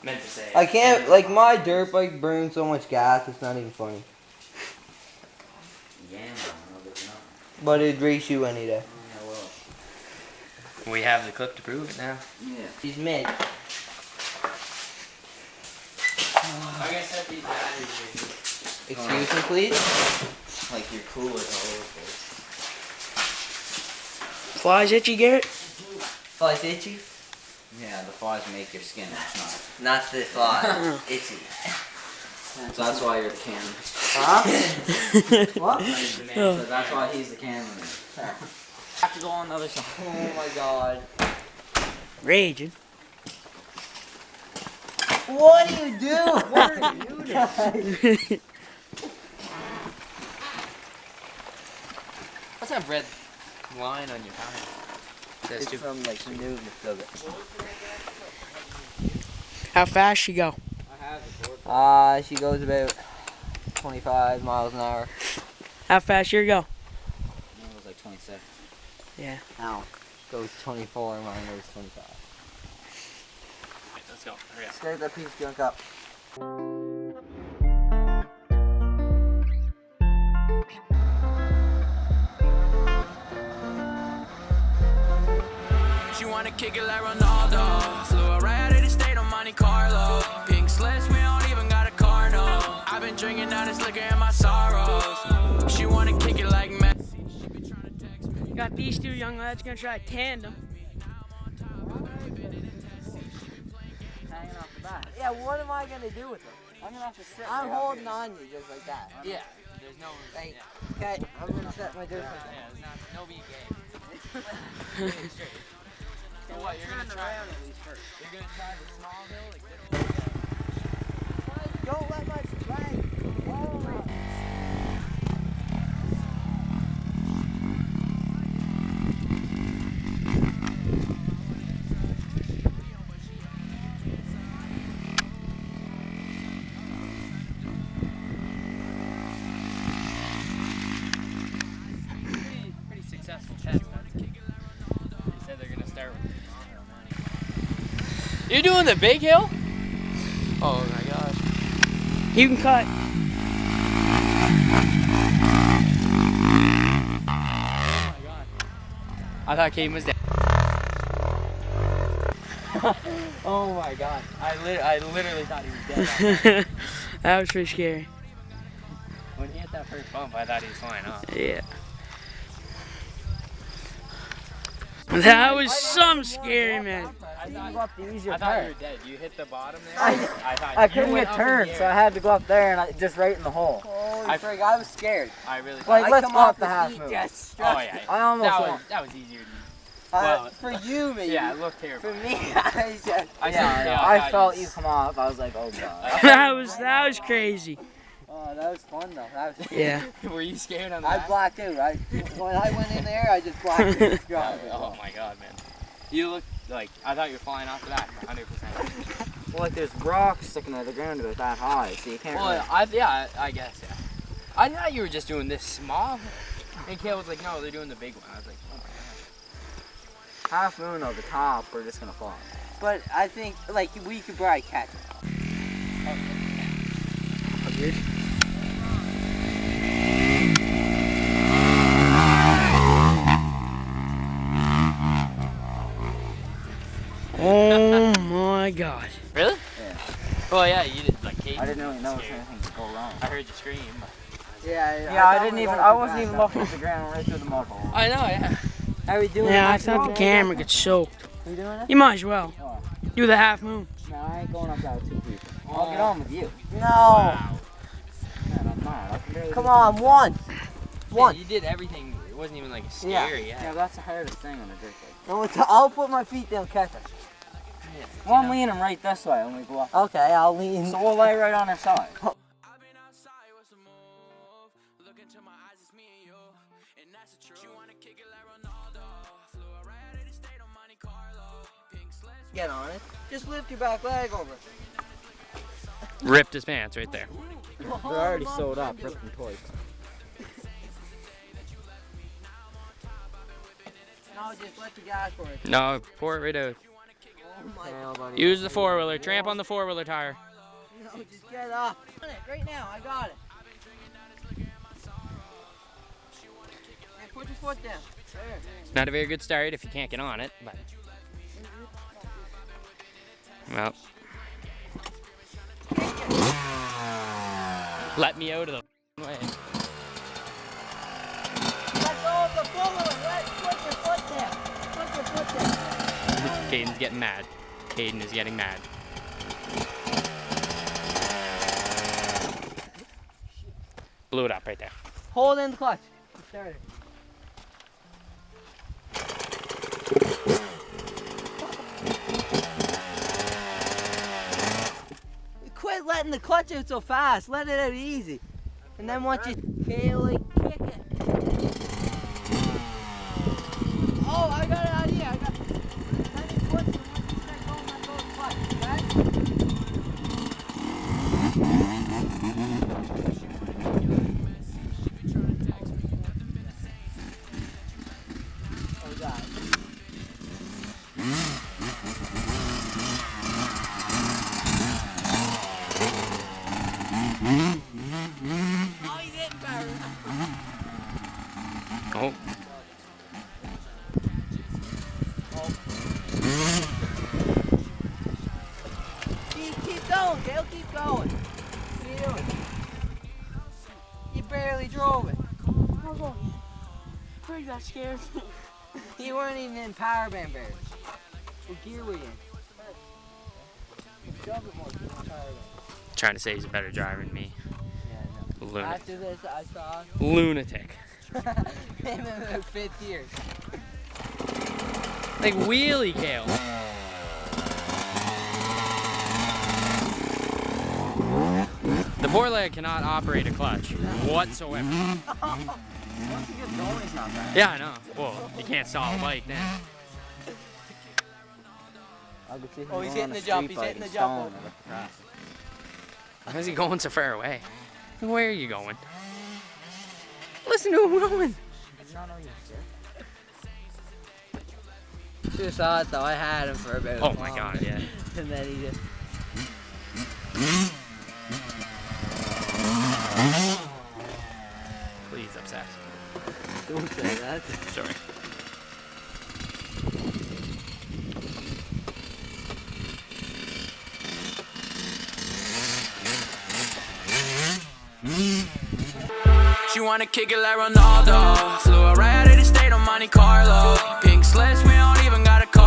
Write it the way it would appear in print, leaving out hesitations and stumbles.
Meant to say it. I can't, like, my dirt bike burns so much gas, it's not even funny. Yeah, But it'd race you any day. yeah, well. We have the clip to prove it now. Yeah. He's mid. I guess set these batteries. Excuse me, please? Like your cooler's all over the place. Flies itchy, Garrett? Flies itchy? Yeah, the flies make your skin itch, Not the fly. Itchy. so that's why you're the cameraman. Huh? What? So that's why he's the cameraman. Have to go on the other side. Oh my god. Raging. What do you do? What are you doing? What's that red line on your tire? That's It's from like the newness of it. How fast she go? She goes about 25 miles an hour. How fast you go? It was like 27. Yeah. Now goes 24, mine goes 25. Right, let's go. Hurry up. Start that piece of junk up. She wanna kick it like Ronaldo. Flew her right out of the state on Monte Carlo. Pink slips, we don't even got a car, no. I've been drinking out this liquor in my sorrows. She wanna kick it like Messi. She been trying to text me. Got these two young lads gonna try Tandem. Hanging off the back. Yeah, what am I gonna do with them? I'm gonna have to sit. I'm holding on you just like that. Yeah. There's no. Like, okay, I'm gonna set my dirt bike. Yeah, there's not. No being gay. Straight. So what? You're gonna try around at least first. You're gonna try the small hill, like this. Don't let my drag. Pretty successful test. They said they're gonna start with the small hill. You're doing the big hill? Oh my gosh. You can cut. Oh my god. I thought Caden was dead. Oh my god. I literally thought he was dead. That was pretty scary. When he hit that first bump, I thought he was flying off. Yeah. That was some scary, man. I thought, Go up the easier I thought you were dead. You hit the bottom there. I thought I you couldn't went get up in turned, the so I air. had to go up there and just right in the hole. Holy frig, I was scared. I really thought. Like, let's go off the half move. oh yeah. I almost won. That was easier. Well, well, for you, maybe. Yeah, it looked terrible. For me, I just. I I felt you come off. I was like, oh god. That was crazy. Oh, that was fun though. That was. Yeah. Were you scared on I that? blacked out. When I went in there, I just blacked out. Oh my god, man. You look like I thought you were flying off the back, 100%. Well, like there's rocks sticking out of the ground about that high, so you can't. Well, I guess yeah. I thought you were just doing this small, and Kale was like, no, they're doing the big one. I was like, oh my god. half moon of the top, we're just gonna fly. But I think like we could probably catch it. Good. Oh my god. Really? Yeah. Well, yeah, you did like Kate. I didn't really know if anything could go wrong. I heard you scream. Yeah. Yeah, I wasn't even looking at the ground right through the mud hole. I know, yeah. How we doing? Yeah, I thought the camera gets soaked. You doing it? You might as well. Oh. Do the half moon. No, I ain't going up that with two people. I'll get on with you. No. Wow. Man, I'm not. I can barely Come do on, two. once. Yeah, you did everything. It wasn't even like scary. Yeah, Yeah. that's the hardest thing on a dirt bike. No, I'll put my feet down, catch it. Well, I'm leaning right this way when we go up. Okay, I'll lean. So we'll lay right on our side. I've been outside, what's the move? Look into my eyes, it's me and you, and that's the truth. She wanna kick it like Ronaldo. Flew her right out of the state on Monte Carlo. Pink slips. Get on it. Just lift your back leg over. Ripped his pants right there. They're already sewed up, ripped them twice. No, just let the gas for it. No, pour it right out. Hell, buddy. Use the four-wheeler. Tramp on the four-wheeler tire. No, just get up. Right now, I got it. Hey, put your foot down. There. Not a very good start if you can't get on it, but well, let me out of the way. Let go of the four-wheeler. Put your foot down. Put your foot down. Caden's getting mad. Caden is getting mad. Blew it up right there. Hold in the clutch. Start it. Quit letting the clutch out so fast. Let it out easy. And then once you feel like kick it. Oh, I got it out here. I got it. Let me push it. Once you start going, let go of the clutch. Okay? Oh, God. Oh, he's hitting Barry. Oh, Keep going, Dale. Keep going. What are you doing? You barely drove it. Pretty got scared. You weren't even in power band, Barry. What gear were you in? Shove it more. Power band. trying to say he's a better driver than me. Yeah, I know. Lunatic. After this, I saw Lunatic. him in the 5th year. Like wheelie kale. The poor leg cannot operate a clutch whatsoever. Once he gets going, he's not bad. Yeah, I know. Well, you can't stall a bike then. Oh, he's hitting the jump. He's hitting the jump. Why is he going so far away? Where are you going? Listen to him going. Should have saw it though. I had him for about. Oh my god, yeah. And then he just. Please, upset. Don't say that. Sorry. She wanna kick it like Ronaldo. Flew her right out of the state on Monte Carlo. Pink slips, we don't